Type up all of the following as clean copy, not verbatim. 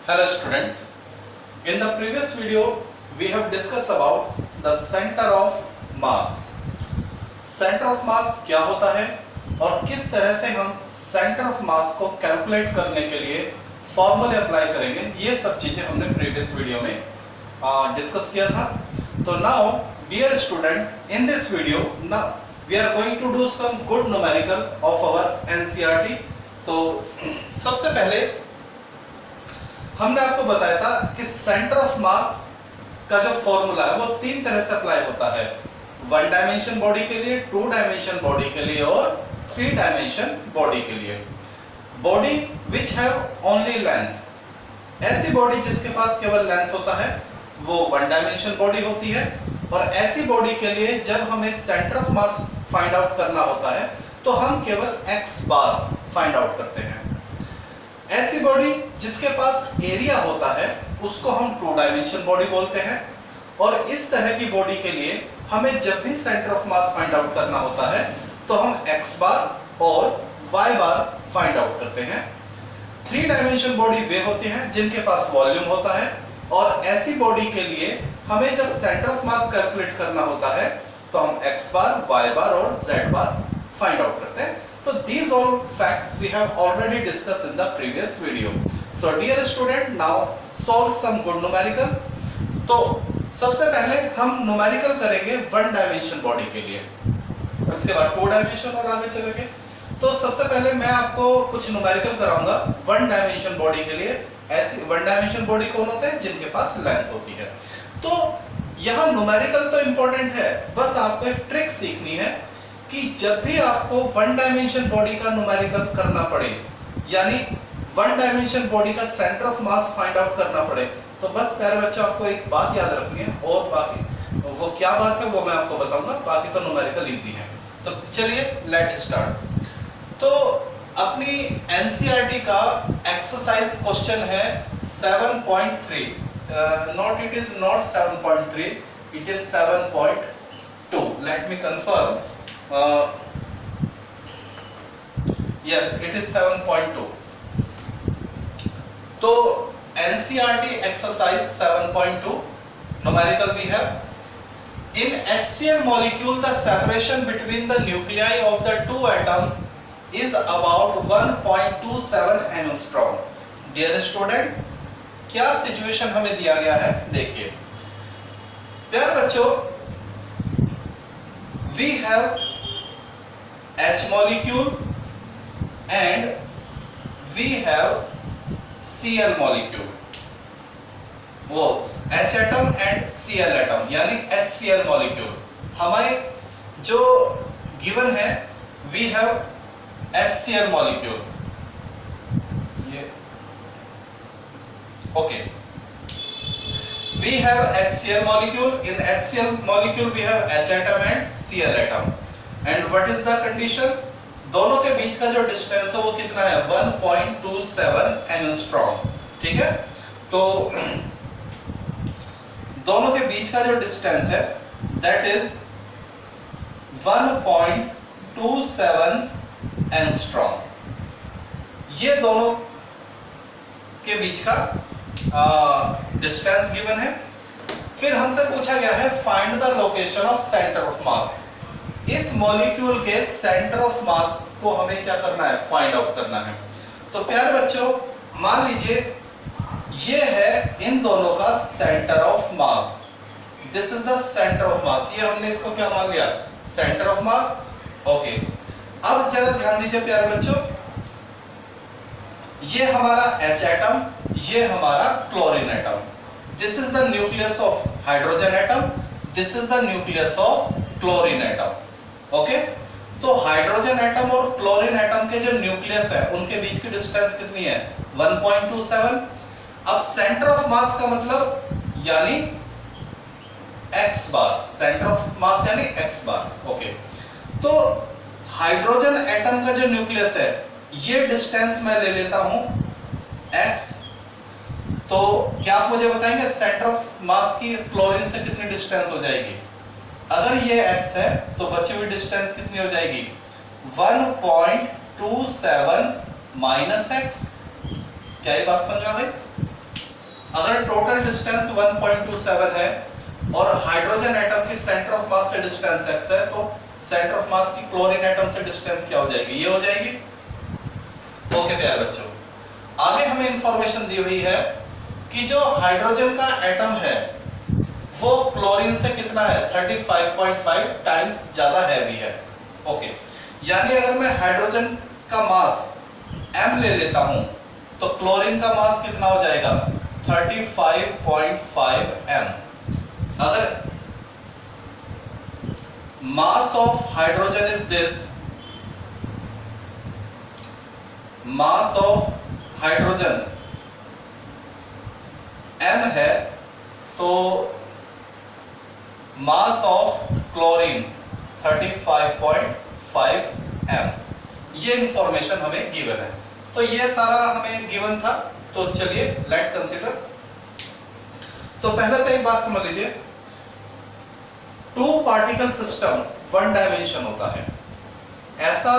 Hello students, in the previous video we have discussed about the center of mass. Center of mass क्या होता है और किस तरह से हम center of mass को कैलकुलेट करने के लिए फॉर्मूले अप्लाई करेंगे, ये सब चीजें हमने प्रीवियस वीडियो में डिस्कस किया था. तो now dear student, in this video now we are going to do some good numerical of our NCERT. तो सबसे पहले हमने आपको बताया था कि सेंटर ऑफ मास का जो फॉर्मूला है वो तीन तरह से अप्लाई होता है. वन डायमेंशन बॉडी के लिए, टू डायमेंशन बॉडी के लिए और थ्री डायमेंशन बॉडी के लिए. Body which have only length, ऐसी बॉडी जिसके पास केवल लेंथ होता है वो वन डायमेंशन बॉडी होती है. और ऐसी बॉडी के लिए जब हमें centre of mass find out करना होता है तो हम केवल एक्स बार फाइंड आउट करते हैं. ऐसी बॉडी जिसके पास एरिया होता है उसको हम टू डायमेंशन बॉडी बोलते हैं. और इस तरह की बॉडी के लिए हमें जब भी centre of mass find out करना होता है तो हम एक्स बार और वाई बार फाइंड आउट करते हैं. थ्री डायमेंशन बॉडी वे होती हैं जिनके पास वॉल्यूम होता है. और ऐसी बॉडी के लिए हमें जब सेंटर ऑफ मास कैलकुलेट करना होता है तो हम एक्स बार, वाई बार और जेड बार फाइंड आउट करते हैं. So these all facts we have already discussed in the previous video. So dear student, now solve some good numerical. तो सबसे पहले हम न्यूमेरिकल करेंगे वन डायमेंशन बॉडी के लिए, उसके बाद टू डायमेंशन और आगे चलेंगे. तो सबसे पहले मैं आपको कुछ न्यूमेरिकल कराऊंगा वन डायमेंशन बॉडी के लिए. ऐसी वन डायमेंशन बॉडी कौन होते हैं? जिनके पास लेंथ होती है. तो यहाँ न्यूमेरिकल तो इंपॉर्टेंट है, बस आपको एक ट्रिक सीखनी है कि जब भी आपको वन डायमेंशन बॉडी का न्यूमेरिकल करना पड़े, यानी वन डायमेंशन बॉडी का centre of mass find out करना पड़े, तो बस प्यारे बच्चों आपको एक बात याद रखनी है. और बाकी वो क्या बात है वो मैं आपको बताऊंगा, बाकी तो न्यूमेरिकल इजी है. तो चलिए लेट स्टार्ट. तो अपनी एनसीईआरटी का एक्सरसाइज क्वेश्चन है 7.3. Not it is not 7.3, it is 7.2. Let me confirm. Yes, it is 7.2. तो NCERT exercise 7.2 numerical we have. In HCl molecule, the separation between the nuclei of the two atom is about 1.27 angstrom. Dear student, क्या situation हमें दिया गया है देखिए. प्यारे बच्चों, we have H molecule and we have Cl molecule. वो H atom and Cl atom यानी HCl molecule. हमें जो given है we have HCl molecule. ये okay. We have HCl molecule. In HCl molecule we have H atom and Cl atom. And what is the condition? दोनों के बीच का जो distance है वो कितना है? 1.27 एंगस्ट्रॉम. ठीक है, तो दोनों के बीच का जो डिस्टेंस है दैट इज 1.27 एंगस्ट्रॉम. ये दोनों के बीच का डिस्टेंस गिवन है. फिर हमसे पूछा गया है find the location of centre of मास. इस मॉलिक्यूल के सेंटर ऑफ मास को हमें क्या करना है? फाइंड आउट करना है. तो प्यारे बच्चों, मान लीजिए ये है इन दोनों का centre of mass. This is the centre of मास. ये हमने इसको क्या मान लिया? Centre of mass. ओके, अब जरा ध्यान दीजिए प्यारे बच्चों, ये हमारा H एटम, ये हमारा chlorine atom. This is the nucleus of hydrogen atom, this is the nucleus of chlorine atom. Okay, तो हाइड्रोजन एटम और क्लोरीन एटम के जो न्यूक्लियस है उनके बीच की डिस्टेंस कितनी है? 1.27. अब सेंटर ऑफ मास का मतलब यानी x bar. Centre of mass यानी x बार. ओके, तो हाइड्रोजन एटम का जो न्यूक्लियस है ये डिस्टेंस मैं ले लेता हूं x. तो क्या आप मुझे बताएंगे सेंटर ऑफ मास की क्लोरीन से कितनी डिस्टेंस हो जाएगी? अगर ये x है तो बची हुई डिस्टेंस कितनी हो जाएगी? 1.27 माइनस x. क्या ये बात समझ में आ गई? अगर टोटल डिस्टेंस 1.27 है और हाइड्रोजन एटम की सेंटर ऑफ मास से डिस्टेंस x है, तो सेंटर ऑफ मास की क्लोरीन एटम से डिस्टेंस क्या हो जाएगी, ये हो जाएगी। ओके प्यारे बच्चों, आगे हमें इंफॉर्मेशन दी हुई है कि जो हाइड्रोजन का एटम है वो क्लोरीन से कितना है, 35.5 टाइम्स ज्यादा हैवी है। ओके, यानी अगर मैं हाइड्रोजन का मास m ले लेता हूं तो क्लोरीन का मास कितना हो जाएगा, 35.5 m। अगर mass of hydrogen is this, mass of hydrogen m है, तो मास ऑफ क्लोरीन 35.5 m। ये इंफॉर्मेशन हमें गिवन है, तो ये सारा हमें गिवन था। तो चलिए लेट कंसीडर। तो पहले तो एक बात समझ लीजिए, two particle system one dimension होता है। ऐसा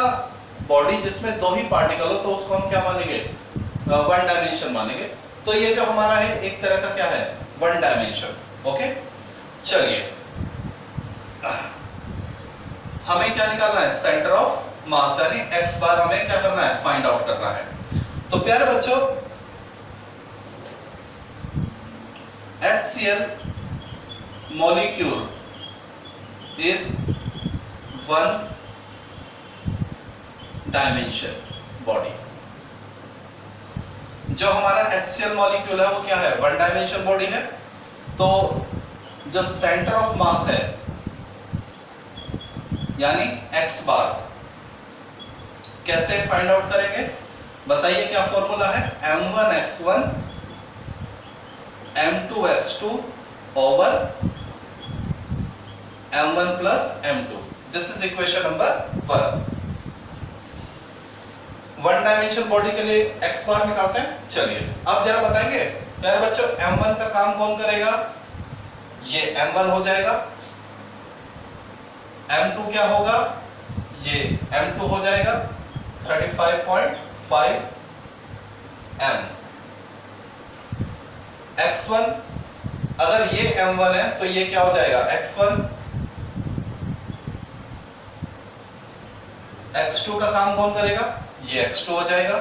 बॉडी जिसमें दो ही पार्टिकल हो तो उसको हम क्या मानेंगे, वन डायमेंशन मानेंगे। तो ये जो हमारा है एक तरह का क्या है, वन डायमेंशन। ओके, चलिए हमें क्या निकालना है, सेंटर ऑफ मास, यानी x बार हमें क्या करना है, फाइंड आउट करना है। तो प्यारे बच्चों, HCl molecule is one dimension body। जो हमारा HCl मॉलिक्यूल है वो क्या है, वन डायमेंशन बॉडी है। तो जो सेंटर ऑफ मास है यानी x बार, कैसे फाइंड आउट करेंगे बताइए, क्या फॉर्मूला है, m1x1 m2x2 over m1 plus m2। This is equation number 1। One dimension body के लिए x बार निकालते हैं। चलिए अब जरा बताएंगे प्यारे बच्चों, m1 का काम कौन करेगा, ये m1 हो जाएगा, m2 क्या होगा, ये m2 हो जाएगा 35.5 m। x1 अगर ये m1 है तो ये क्या हो जाएगा, x1। x2 का काम कौन करेगा, ये x2 हो जाएगा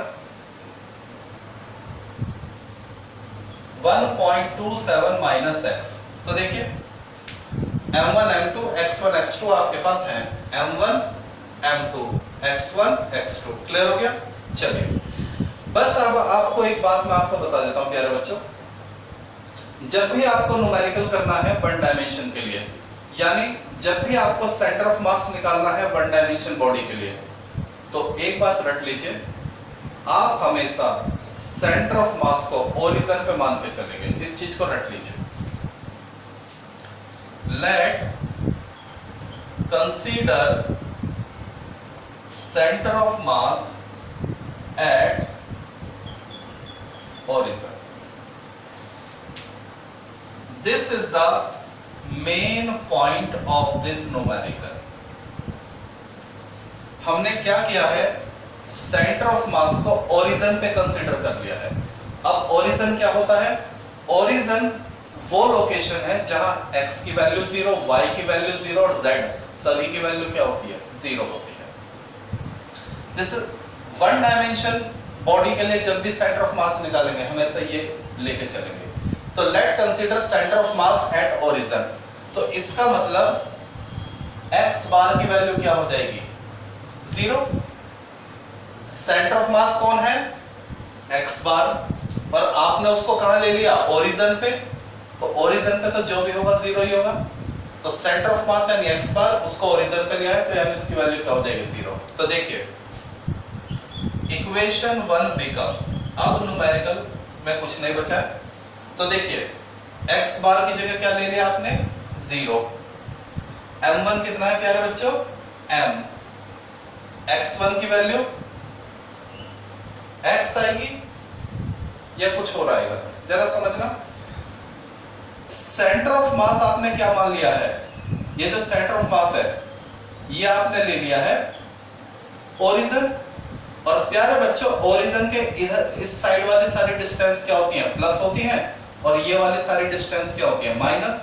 1.27 माइनस x। तो देखिए m1 m2 x1 x2 आपके पास है, m1 m2 x1 x2। Clear हो गया। चलिए बस अब आपको एक बात मैं आपको बता देता हूं प्यारे बच्चों, जब भी आपको न्यूमेरिकल करना है वन डायमेंशन के लिए, यानी जब भी आपको सेंटर ऑफ मास निकालना है वन डायमेंशन बॉडी के लिए, तो एक बात रट लीजिए, आप हमेशा सेंटर ऑफ मास को ओरिजिन पे मान के चलेंगे। इस चीज को रट लीजिए। Let consider center of mass at origin. This is the main point of this numerical। हमने क्या किया है, सेंटर ऑफ मास को ओरिजिन पे कंसीडर कर लिया है। अब ओरिजिन क्या होता है, ओरिजिन वो लोकेशन है जहां x की वैल्यू 0, y की वैल्यू 0 और z सभी की वैल्यू क्या होती है, 0 होती है। This is one dimension body के लिए जब भी सेंटर ऑफ मास निकालेंगे हमेशा ये लेके चलेंगे। तो late consider centre of mass at origin. तो इसका मतलब x बार की वैल्यू क्या हो जाएगी, 0। सेंटर ऑफ मास कौन है, x बार, और आपने उसको कहां ले लिया, ओरिजिन पे। तो ओरिजिन पे तो जो भी होगा 0 ही होगा। तो सेंटर ऑफ मास यानी x बार, उसको ओरिजिन पे लिया है तो यानी इसकी वैल्यू क्या हो जाएगी, 0। तो देखिए इक्वेशन 1 बिकम, अब न्यूमेरिकल में कुछ नहीं बचा है। तो देखिए x बार की जगह क्या ले लिया आपने, 0। m1 कितना है प्यारे बच्चों, m। x1 की वैल्यू x आएगी या कुछ और आएगा, जरा समझना। सेंटर ऑफ मास आपने क्या मान लिया है, ये जो सेंटर ऑफ मास है ये आपने ले लिया है ओरिजिन। और प्यारे बच्चों ओरिजिन के इधर इस साइड वाली सारी डिस्टेंस क्या होती हैं, प्लस होती हैं, और ये वाली सारी डिस्टेंस क्या होती है माइनस,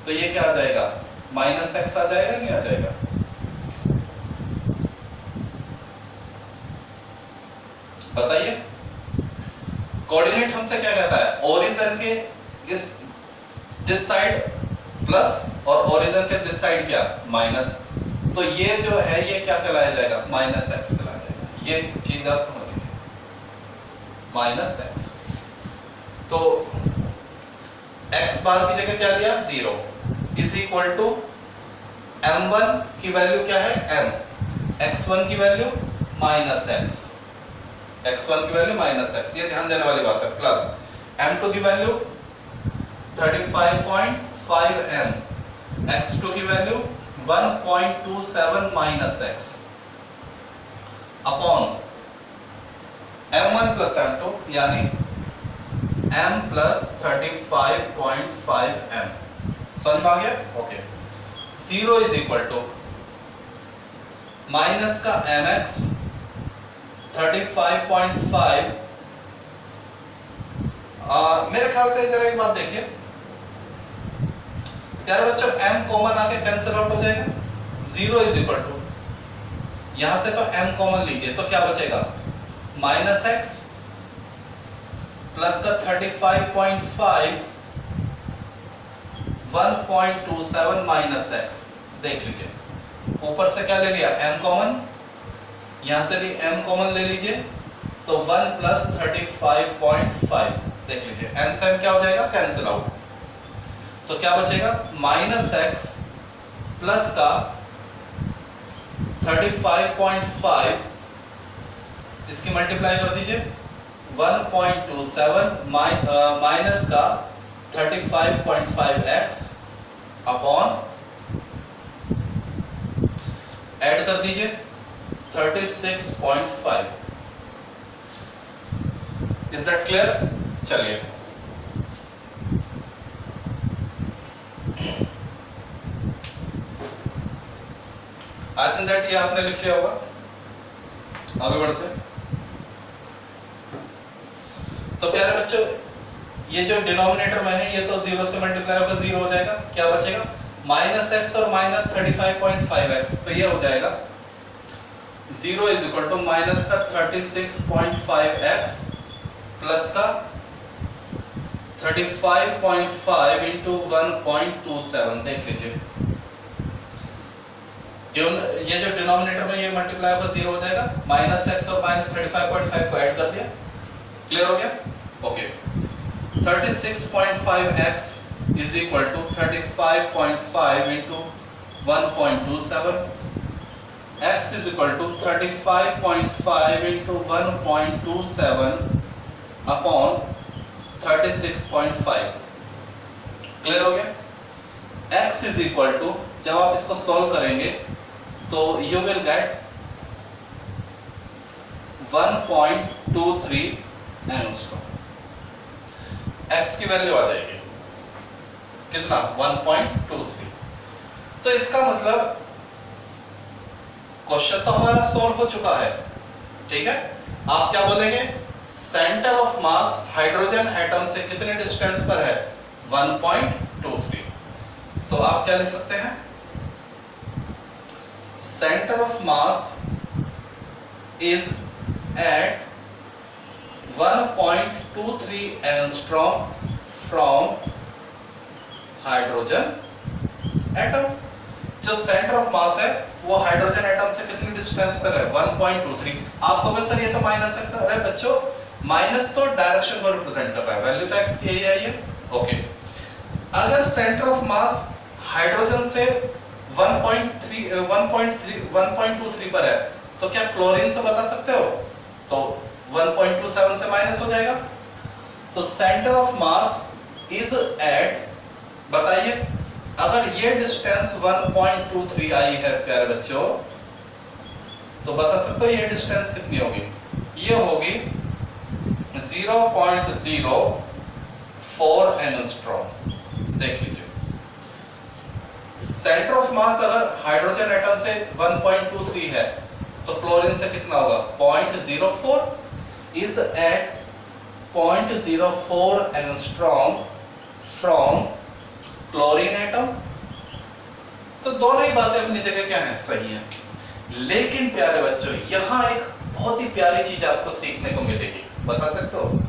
तो ये क्या आ जाएगा माइनस एक्स आ जाएगा, नहीं आ जाएगा? बताइए। कोऑर्डिनेट हमसे क्या कहता है, ओरिजिन के इस दिस साइड प्लस और ओरिजिन के दिस साइड क्या माइनस, तो ये जो है ये क्या कहलाया जाएगा माइनस एक्स कहलाया जाएगा। ये चीज आप समझ लीजिए, माइनस एक्स। तो एक्स बार की जगह क्या लिया 0 इज इक्वल टू m1 की वैल्यू क्या है m, x1 की वैल्यू माइनस एक्स, x1 की वैल्यू माइनस एक्स, ये ध्यान देने वाली बात है, प्लस m2 की वैल्यू 35.5 m, x2 की value 1.27 minus x upon m1 plus m2 यानी m प्लस 35.5 m। समझ में आ गया? Okay. 0 is equal to minus का mx 35.5। मेरे ख्याल से जरा एक बात देखिए प्यारे बच्चों, m कॉमन आके कैंसिल आउट हो जाएगा। 0 इज इक्वल टू यहां से तो m कॉमन लीजिए तो क्या बचेगा माइनस एक्स प्लस का 35.5 1.27 माइनस एक्स। देख लीजिए ऊपर से क्या ले लिया m कॉमन, यहां से भी m कॉमन ले लीजिए तो 1 प्लस 35.5। देख लीजिए m से m क्या हो जाएगा कैंसिल आउट, तो क्या बचेगा माइनस एक्स प्लस का 35.5, इसकी मल्टीप्लाई कर दीजिए 1.27 माइनस का 35.5x अपॉन ऐड कर दीजिए 36.5। Is that clear? चलिए आई थिंक दैट ये आपने लिख लिया होगा। आगे बढ़ते हैं। तो प्यारे बच्चों ये जो डिनोमिनेटर में है ये तो 0 से मल्टीप्लाई होकर 0 हो जाएगा, क्या बचेगा माइनस एक्स और माइनस 35.5x, तो ये हो जाएगा 0 इज इक्वल टू माइनस का 36.5x प्लस का 35.5 इंटू 1.27। देख लीजिए ये जो डिनोमिनेटर में ये मल्टीप्लाई होकर 0 हो जाएगा, माइनस एक्स और माइनस 35.5 को ऐड कर दिया, क्लियर हो गया? Okay. 36.5x is equal to 35.5 into 1.27, x is equal to 35.5 into 1.27 upon 36.5। Clear हो गया? x is equal to, जब आप इसको सॉल्व करेंगे तो you will get 1.23 angstrom. x की वैल्यू आ जाएगी कितना 1.23। तो इसका मतलब क्वेश्चन तो हमारा सॉल्व हो चुका है, ठीक है? आप क्या बोलेंगे centre of mass hydrogen atom से कितने डिस्टेंस पर है 1.23। तो आप क्या लिख सकते हैं centre of mass is at 1.23 angstrom from hydrogen atom. जो सेंटर ऑफ मास है वो हाइड्रोजन एटम से कितनी डिस्टेंस पर है 1.23। आपको बस सर ये तो माइनस एक्स, अरे बच्चों माइनस तो डायरेक्शन को रिप्रेजेंट कर रहा है, वैल्यू तो एक्स की यही आई है। ओके, अगर सेंटर ऑफ मास हाइड्रोजन से 1.23 पर है तो क्या क्लोरीन से बता सकते हो? तो 1.27 से माइनस हो जाएगा। तो centre of mass is at, बताइए अगर ये डिस्टेंस 1.23 आई है प्यारे बच्चों तो बता सकते हो ये डिस्टेंस कितनी होगी? ये होगी 0.04 एंगस्ट्रॉम। देख लीजिए सेंटर ऑफ मास अगर हाइड्रोजन एटम से 1.23 है तो क्लोरीन से कितना होगा 0.04 is at 0.04 angstrom from chlorine atom. तो दोनों ही बातें अपनी जगह क्या है, सही है। लेकिन प्यारे बच्चों, यहां एक बहुत ही प्यारी चीज आपको सीखने को मिलेगी, बता सकते हो?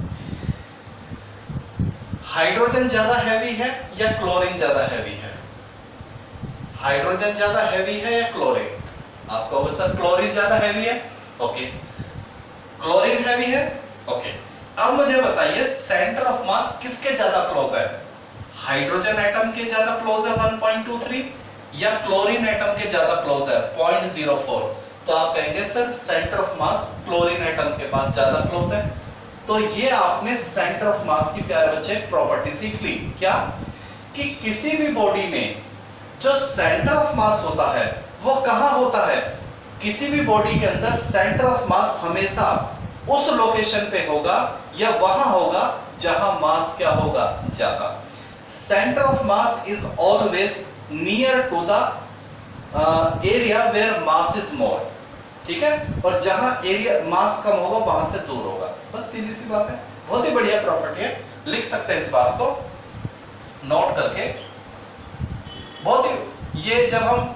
हाइड्रोजन ज्यादा हैवी है या क्लोरीन ज्यादा हैवी है? हाइड्रोजन ज्यादा हैवी है या क्लोरीन? आप कहोगे सर क्लोरीन ज्यादा हैवी है। ओके, क्लोरीन हैवी है। ओके, अब मुझे बताइए सेंटर ऑफ मास किसके ज्यादा क्लोज है? हाइड्रोजन एटम के ज्यादा क्लोज है 1.23 या क्लोरीन एटम के ज्यादा क्लोज है 0.04? तो आप कहेंगे sir centre of mass chlorine atom के पास ज्यादा क्लोज है। तो ये आपने सेंटर ऑफ मास की प्यारे बच्चे प्रॉपर्टी सीख ली। क्या? कि किसी भी बॉडी में जो सेंटर ऑफ मास होता है वो कहां होता है? किसी भी बॉडी के अंदर सेंटर ऑफ मास हमेशा उस लोकेशन पे होगा या वहां होगा जहां मास क्या होगा, ज्यादा। Centre of mass is always near to the area where mass is more, ठीक है? और जहां एरिया मास कम होगा वहां से दूर होगा, बस सीधी सी बात है। बहुत ही बढ़िया प्रॉपर्टी है, लिख सकते हैं इस बात को नोट करके। बहुत ही, ये जब हम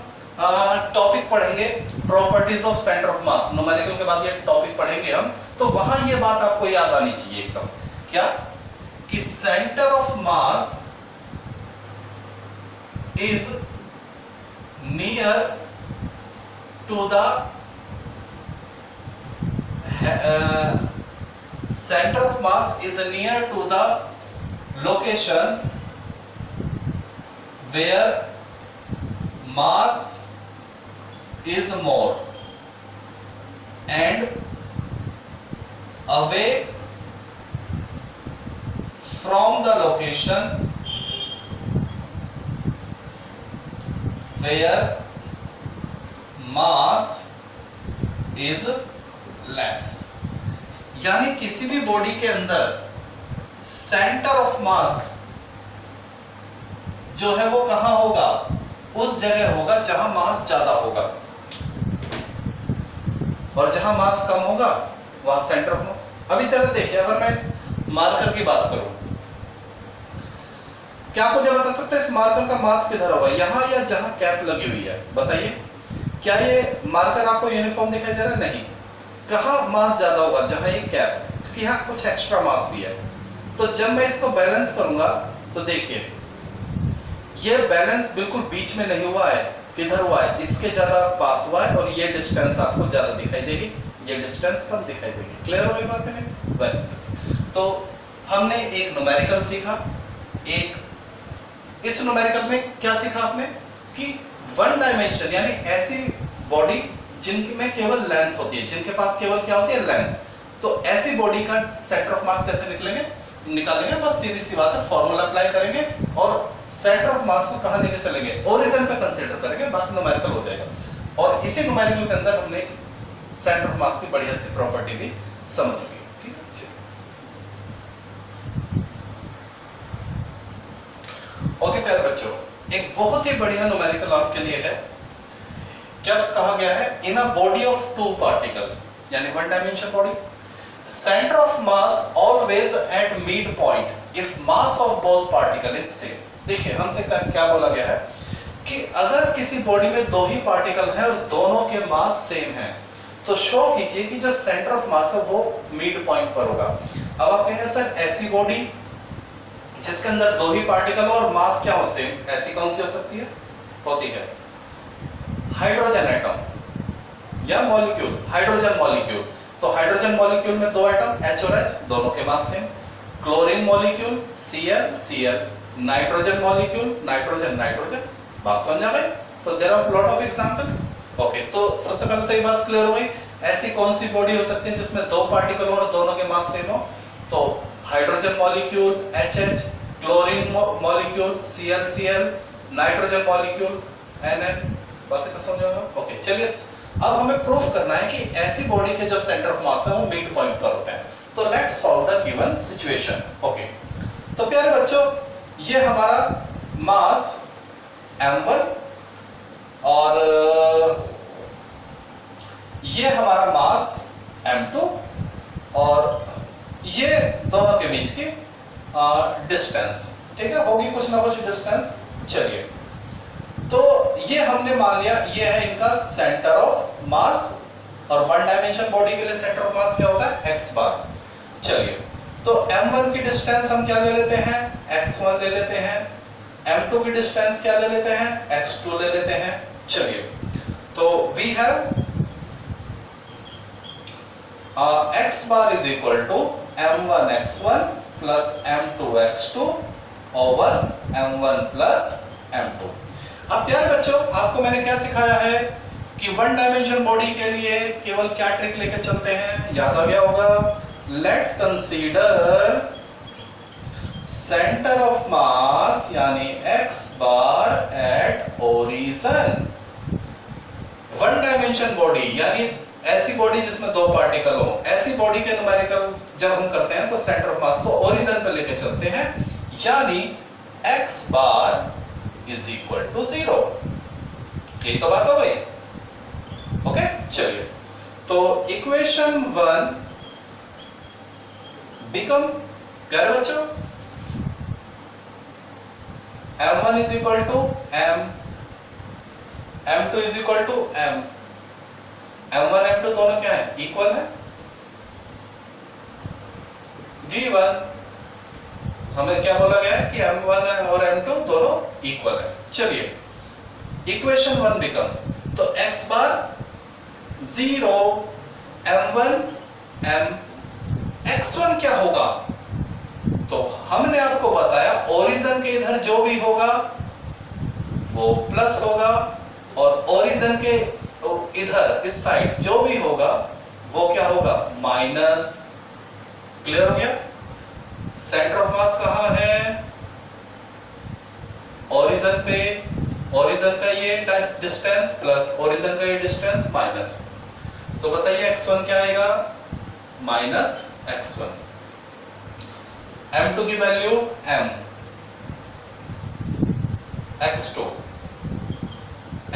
टॉपिक पढ़ेंगे properties of centre of mass, numerical के बाद ये टॉपिक पढ़ेंगे हम, तो वहां ये बात आपको याद आनी चाहिए एकदम। क्या? कि centre of mass is near to the center of mass is near to the location where mass is more and away from the location where mass is less। यानी किसी भी बॉडी के अंदर सेंटर ऑफ मास जो है वो कहां होगा? उस जगह होगा जहां मास ज्यादा होगा, और जहां मास कम होगा वहां सेंटर ऑफ मास। अभी चलो देखिए, अगर मैं इस मार्कर की बात करूं, क्या मुझे बता सकते हैं इस मार्कर का मास किधर होगा, यहां या जहां कैप लगी हुई है? बताइए, क्या ये मार्कर आपको यूनिफॉर्म दिखाई दे रहा है? नहीं। कहां मास ज्यादा होगा? जहां ये कैप, क्योंकि यहां कुछ एक्स्ट्रा मास भी है। तो जब मैं इसको बैलेंस करूंगा तो देखिए ये बैलेंस बिल्कुल बीच में नहीं हुआ है, किधर हुआ है? इसके ज्यादा पास हुआ है, और ये डिस्टेंस आपको ज्यादा दिखाई देगी, ये डिस्टेंस कम दिखाई देगी। क्लियर हो गई बात है? Very good. तो हमने एक न्यूमेरिकल सीखा, एक इस न्यूमेरिकल में क्या सीखा आपने? कि वन डायमेंशन यानी ऐसी बॉडी जिनमें केवल लेंथ होती है, जिनके पास केवल क्या होती है? लेंथ। तो ऐसी बॉडी का सेंटर ऑफ मास कैसे निकालेंगे? बस सीधी सी बात है, फॉर्मूला अप्लाई करेंगे और सेंटर ऑफ मास को कहां लेके चलेंगे? ओरिजिन पे कंसीडर करेंगे, बाकी न्यूमेरिकल हो जाएगा। और इसी न्यूमेरिकल के अंदर हमने सेंटर ऑफ मास की बढ़िया सी प्रॉपर्टी भी समझ ली। ठीक है, ओके प्यारे बच्चों, एक बहुत ही बढ़िया न्यूमेरिकल आपके लिए है। क्या कहा गया है? In a body of two particle, यानी one dimension body, centre of mass always at mid point if mass of both particle is same. देखिए हमसे क्या बोला गया है कि अगर किसी बॉडी में दो ही पार्टिकल हैं और दोनों के मास सेम हैं, तो शो कीजिए कि जो सेंटर ऑफ मास है वो मिड पॉइंट पर होगा। अब आप कहेंगे सर ऐसी बॉडी जिसके अंदर दो ही पार्टिकल हो और मास क्या हो? सेम, ऐसी कौन सी हो सकती है? होती है हाइड्रोजन एटम या मॉलिक्यूल, हाइड्रोजन मॉलिक्यूल। तो हाइड्रोजन मॉलिक्यूल में दो एटम H और H, दोनों के mass same. Chlorine molecule Cl Cl, nitrogen molecule nitrogen nitrogen. बात समझ आ गई? तो there are lot of examples. Okay, तो सबसे पहले तो ये बात क्लियर हो गई, ऐसी कौन सी बॉडी हो सकती है जिसमें दो पार्टिकल हो और दोनों के मास सेम हो? तो hydrogen molecule HH, chlorine molecule Cl Cl, nitrogen molecule NN। बाकी तो समझ होगा। ओके, चलिए अब हमें प्रूफ करना है कि ऐसी बॉडी के जो सेंटर ऑफ मास है वो मिड पॉइंट पर होते हैं। तो let's solve the given situation. Okay, तो प्यारे बच्चों, ये हमारा मास m1 और ये हमारा मास m2 और ये दोनों के बीच की डिस्टेंस, ठीक है, होगी कुछ ना कुछ डिस्टेंस। चलिए, तो ये हमने मान लिया ये है इनका सेंटर ऑफ मास, और वन डायमेंशन बॉडी के लिए सेंटर ऑफ मास क्या होता है, x बार। चलिए, तो m1 की डिस्टेंस हम क्या ले लेते हैं, x1 ले लेते हैं, m2 की डिस्टेंस क्या ले लेते हैं, x2 ले लेते हैं। चलिए, तो we have x bar is equal to m1 x1 plus m2 x2 over m1 plus m2। अब प्यारे बच्चों, आपको मैंने क्या सिखाया है कि वन डायमेंशन बॉडी के लिए केवल क्या ट्रिक लेके चलते हैं, याद आ गया होगा। Late consider centre of mass यानी x bar at origin. One dimension body यानी ऐसी बॉडी जिसमें दो पार्टिकल हो, ऐसी बॉडी के न्यूमेरिकल जब हम करते हैं तो सेंटर ऑफ मास को ओरिजिन पे लेके चलते हैं, यानी x bar is equal to 0। यही तो बात हो गई। ओके, चलिए, तो इक्वेशन 1 बिकम, प्यारे बच्चों, m1 is equal to m, m2 is equal to m, m1 m2 दोनों क्या है, इक्वल है। given हमें क्या बोला गया है कि m1 और m2 दोनों इक्वल है। चलिए, इक्वेशन 1 बिकम, तो x बार 0 m1 m, x1 क्या होगा, तो हमने आपको बताया ओरिजिन के इधर जो भी होगा वो प्लस होगा, और ओरिजिन के इधर इस साइड जो भी होगा वो क्या होगा, माइनस। क्लियर हो गया। सेंटर ऑफ मास कहाँ है, ओरिजिन पे, ओरिजिन का ये डिस्टेंस प्लस ओरिजिन का ये डिस्टेंस माइनस, तो बताइए x1 क्या आएगा, माइनस x1। m2 की value m, x2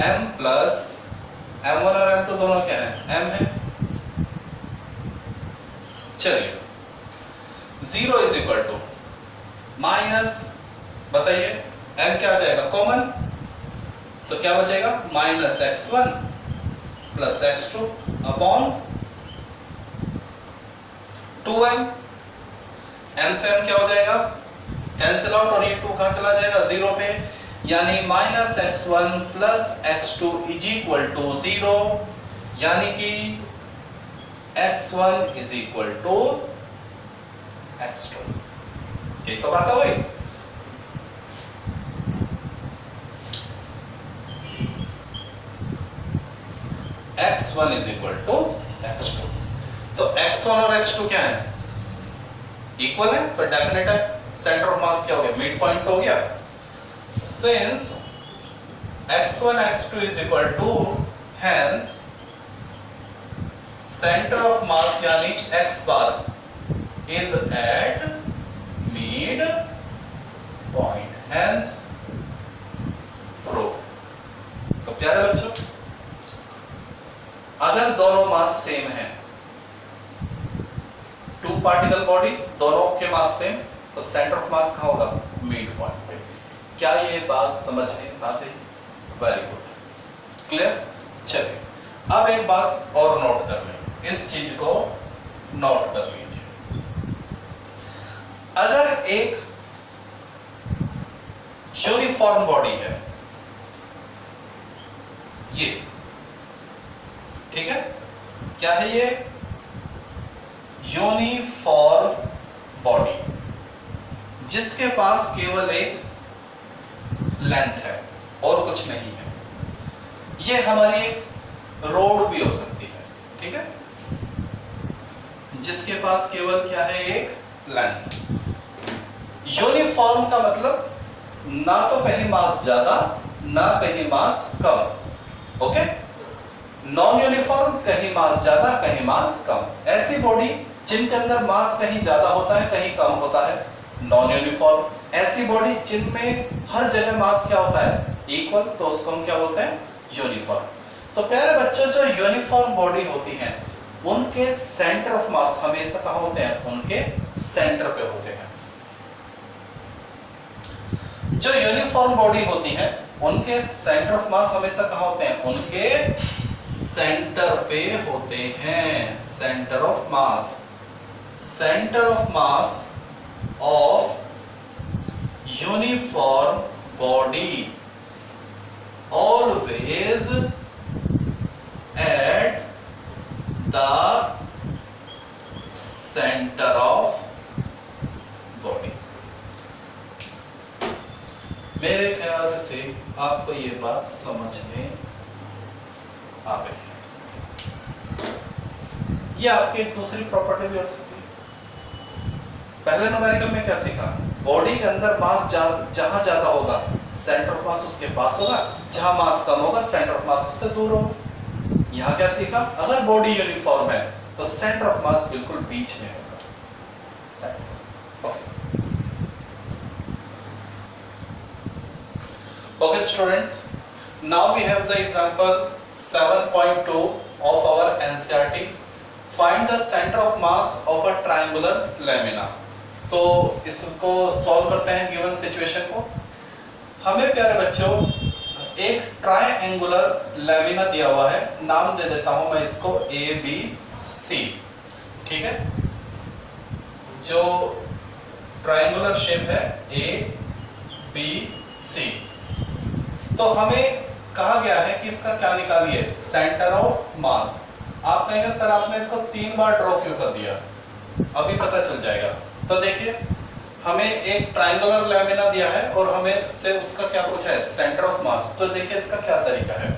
m plus m1 और m2 दोनों क्या है, m है। चलिए, 0 इज इक्वल टू माइनस, बताइए m क्या आ जाएगा, कॉमन, तो क्या बचेगा, minus x1 plus x2 upon 2m। m से m क्या हो जाएगा, कैंसिल आउट, और ये 2 कहां चला जाएगा, 0 पे, यानी minus x1 plus x2 is equal to 0, यानी कि x1 is equal to x2। ये तो बात हो गई। x1 is equal to x2, तो x1 और x2 क्या है, इक्वल है, तो डेफिनेट है। सेंटर ऑफ मास क्या हो गया, मिड पॉइंट तो हो गया। Since x1 x2 is equal to, hence centre of mass यानी x bar is at mid point, hence proof। तो प्यारे बच्चों, अगर दोनों मास सेम है, टू पार्टिकल बॉडी, दोनों के मास सेम, तो सेंटर ऑफ मास कहां होगा, मिड पॉइंट पे। क्या ये बात समझ में आ गई, वेरी गुड, क्लियर। चलिए, अब एक बात और नोट कर लें, इस चीज को नोट कर लीजिए। अगर एक यूनिफॉर्म बॉडी है, ये ठीक है, क्या है ये, यूनिफॉर्म बॉडी, जिसके पास केवल एक लेंथ है और कुछ नहीं है, ये हमारी एक रोड भी हो सकती है, ठीक है, जिसके पास केवल क्या है, एक लेंथ। यूनिफॉर्म का मतलब ना तो कहीं मास ज्यादा ना कहीं मास कम, ओके। नॉन यूनिफॉर्म कहीं मास ज्यादा कहीं मास कम, ऐसी बॉडी जिनके अंदर मास कहीं ज्यादा होता है कहीं कम होता है, नॉन यूनिफॉर्म। ऐसी बॉडी जिनमें हर जगह मास क्या होता है, इक्वल, तो उसको हम क्या बोलते हैं, यूनिफॉर्म। तो प्यारे बच्चों, जो यूनिफॉर्म बॉडी होती है उनके सेंटर ऑफ मास हमेशा कहाँ होते हैं? उनके सेंटर पे होते हैं। जो यूनिफॉर्म बॉडी होती है उनके सेंटर ऑफ मास हमेशा कहाँ होते हैं? उनके सेंटर पे होते हैं। Centre of mass, centre of mass of uniform body always at the center of body। मेरे ख्याल से आपको ये बात समझ में आ गई है। ये आपकी एक दूसरी प्रॉपर्टी भी हो सकती है। पहले न्यूमेरिकल में क्या सीखा? बॉडी के अंदर मास जहां ज्यादा होगा सेंटर ऑफ मास उसके पास होगा, जहां मास कम होगा सेंटर ऑफ मास उससे दूर होगा। यहां क्या सीखा? अगर बॉडी यूनिफॉर्म है तो सेंटर ऑफ मास बिल्कुल बीच में होगा। Okay students, now we have the example 7.2 of our NCERT. Find the center of mass of a triangular lamina। तो इसको सॉल्व करते हैं गिवन सिचुएशन को। हमें प्यारे बच्चों एक ट्रायंगुलर लैमिना दिया हुआ है, नाम दे देता हूं मैं इसको ABC, ठीक है। जो ट्रायंगुलर शेप है ABC, तो हमें कहा गया है कि इसका क्या निकालिए? सेंटर ऑफ मास। आप कहेंगे सर आपने इसको 3 बार ड्रॉ क्यों कर दिया? अभी पता चल जाएगा। तो देखिए हमें एक ट्रायंगुलर लैमिना दिया है और हमें से उसका क्या पूछा है? सेंटर ऑफ मास। तो देखिए इसका क्या तरीका है।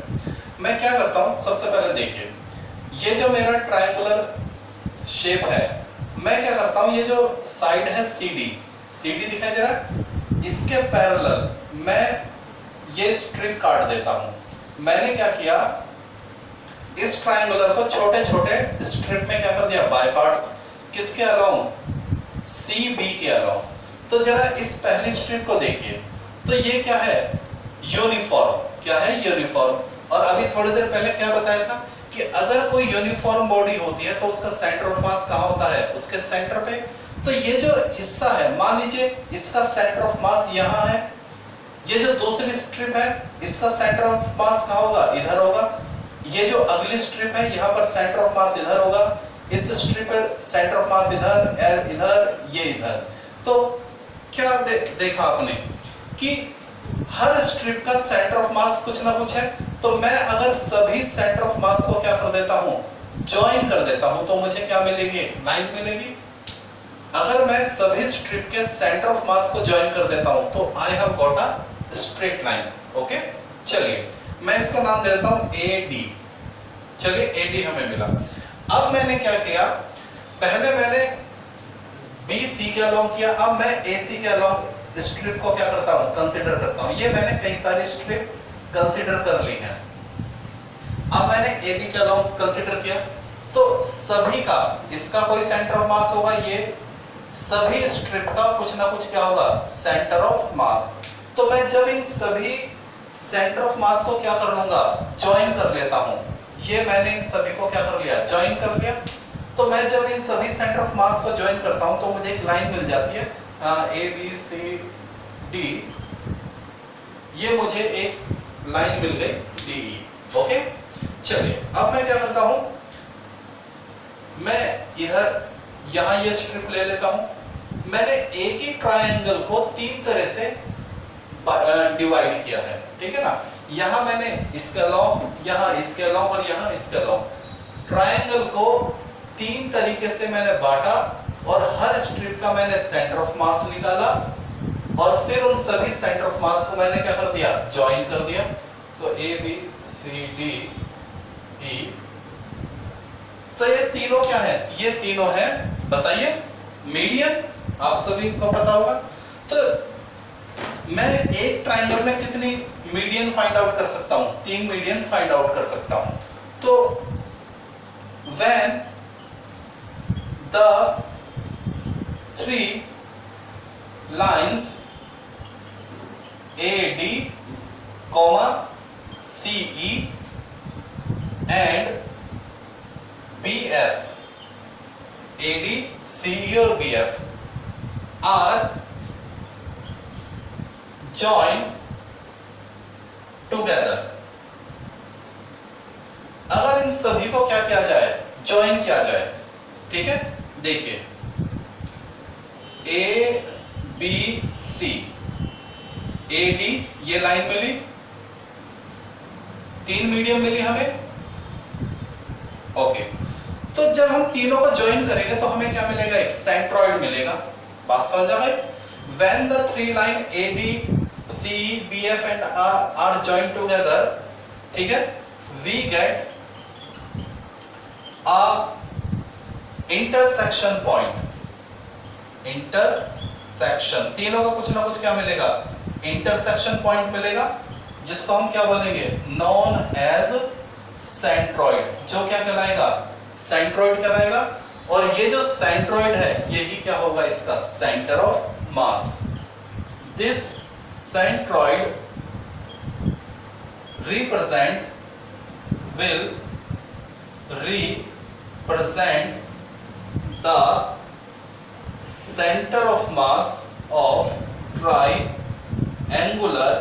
मैं क्या करता हूं, सबसे पहले देखिए ये जो मेरा ट्रायंगुलर शेप है, मैं क्या करता हूं, ये जो साइड है CD दिखाई दे रहा है, इसके पैरेलल मैं ये स्ट्रिप काट देता हूं। मैंने क्या किया, इस ट्रायंगुलर को छोटे छोटे स्ट्रिप में क्या कर दिया? By parts. किसके अलाउ? CB के अलाउ। तो जरा इस पहली स्ट्रिप को देखिए, तो ये क्या है? यूनिफॉर्म। क्या है? यूनिफॉर्म। और अभी थोड़ी देर पहले क्या बताया था कि अगर कोई यूनिफॉर्म बॉडी होती है तो उसका सेंटर ऑफ मास कहाँ होता है? उसके सेंटर पे। तो ये जो हिस्सा है, मान लीजिए इसका सेंटर ऑफ मास यहाँ है, ये जो दूसरी स्ट्रिप है इसका सेंटर ऑफ मास कहाँ होगा? इधर होगा। ये जो अगली स्ट्रिप है यहाँ पर सेंटर ऑफ मास इधर होगा, इस स्ट्रिप पे सेंटर ऑफ मास इधर, इधर, ये इधर। तो क्या देखा आपने कि हर स्ट्रिप का सेंटर ऑफ मास कुछ ना कुछ है। तो मैं अगर सभी सेंटर ऑफ मास को क्या कर देता हूं? ज्वाइन कर देता हूं, तो मुझे क्या मिलेगी? एक लाइन मिलेगी। अगर मैं सभी स्ट्रिप के सेंटर ऑफ मास को ज्वाइन कर देता हूं तो I have got a straight line. Okay, चलिए मैं इसको नाम दे देता हूं AD। चलिए AD हमें मिला। अब मैंने क्या किया, पहले मैंने BC के अलोंग किया, अब मैं AC के अलोंग स्ट्रिप को क्या करता हूं? कंसीडर करता हूं। ये मैंने कई सारी स्ट्रिप कंसीडर कर ली हैं। अब मैंने AB के अलोंग कंसीडर किया, तो सभी का, इसका कोई सेंटर ऑफ मास होगा, ये सभी स्ट्रिप का कुछ ना कुछ क्या होगा? सेंटर ऑफ मास। तो मैं जब इन सभी सेंटर ऑफ मास को क्या कर लूंगा? ज्वाइन कर लेता हूं। ये मैंने इन सभी को क्या कर लिया? ज्वाइन कर लिया। तो मैं जब इन सभी सेंटर ऑफ मास को ज्वाइन करता हूं तो मुझे एक लाइन मिल जाती है ABCD। ये मुझे एक लाइन मिल गई DE। ओके, चलिए अब मैं क्या करता हूं, मैं इधर यहां ये स्ट्रिप ले लेता हूं। मैंने एक ही ट्रायंगल को 3 तरह से डिवाइड किया है, ठीक है ना। यहां मैंने इसके अलावा, यहां इसके अलावा और यहां इसके अलावा ट्रायंगल को 3 तरीके से मैंने बांटा और हर स्ट्रिप का मैंने सेंटर ऑफ मास निकाला और फिर उन सभी सेंटर ऑफ मास को मैंने क्या कर दिया? ज्वाइन कर दिया। तो ABCDE। तो ये तीनों क्या है? ये तीनों है, बताइए, मीडियन। आप सभी को पता होगा। तो मैं एक ट्रायंगल में कितनी मीडियन फाइंड आउट कर सकता हूं? 3 मीडियन फाइंड आउट कर सकता हूं। तो when the 3 lines AD, CE and BF, AD, CE और BF are joined together. अगर इन सभी को क्या किया जाए, ज्वाइन किया जाए, ठीक है, देखिए A B C AD ये लाइन मिली, 3 मीडियम मिली हमें, ओके। तो जब हम तीनों को ज्वाइन करेंगे तो हमें क्या मिलेगा, एक सेंट्रॉइड मिलेगा। बात समझ आ गई? When the three line AD, CE, BF and R are joined together, ठीक है, we get a intersection point. Intersection, तीनों का कुछ ना कुछ क्या मिलेगा, इंटरसेक्शन पॉइंट मिलेगा, जिसको हम क्या बोलेंगे, नॉन एज सेंट्रॉइड, जो क्या कहलाएगा, सेंट्रॉइड कहलाएगा। और ये जो सेंट्रॉइड है यही क्या होगा, इसका centre of mass. This centroid will represent the center of mass of triangular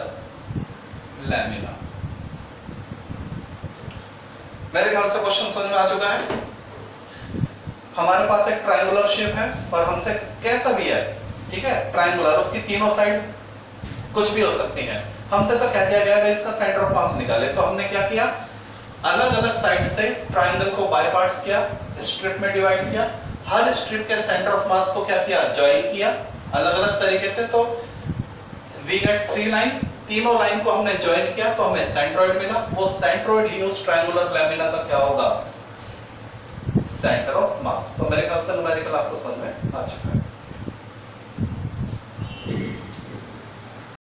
lamina। मेरे ख्याल से क्वेश्चन समझ में आ चुका है। हमारे पास एक ट्रायंगुलर शेप है और हमसे कैसा भी है, ठीक है, ट्रायंगुलर, उसकी तीनों साइड कुछ भी हो सकती हैं। हमसे तो कह दिया गया है इसका सेंटर ऑफ मास निकाले, तो हमने क्या किया, अलग अलग साइड से ट्रायंगल को बाय पार्ट्स किया, स्ट्रिप में डिवाइड किया, हर स्ट्रिप के सेंटर ऑफ मास को क्या किया, ज्वाइन किया अलग अलग तरीके से। तो वी गेट 3 लाइंस, तीनों लाइन को हमने ज्वाइन किया तो हमें सेंट्रॉइड मिला। वो सेंट्रॉइड ही उस ट्रायंगुलर लैमिना का क्या होगा, सेंटर ऑफ मास। तो मेरे ख्याल से न्यूमेरिकल आपको समझ में आ चुका है।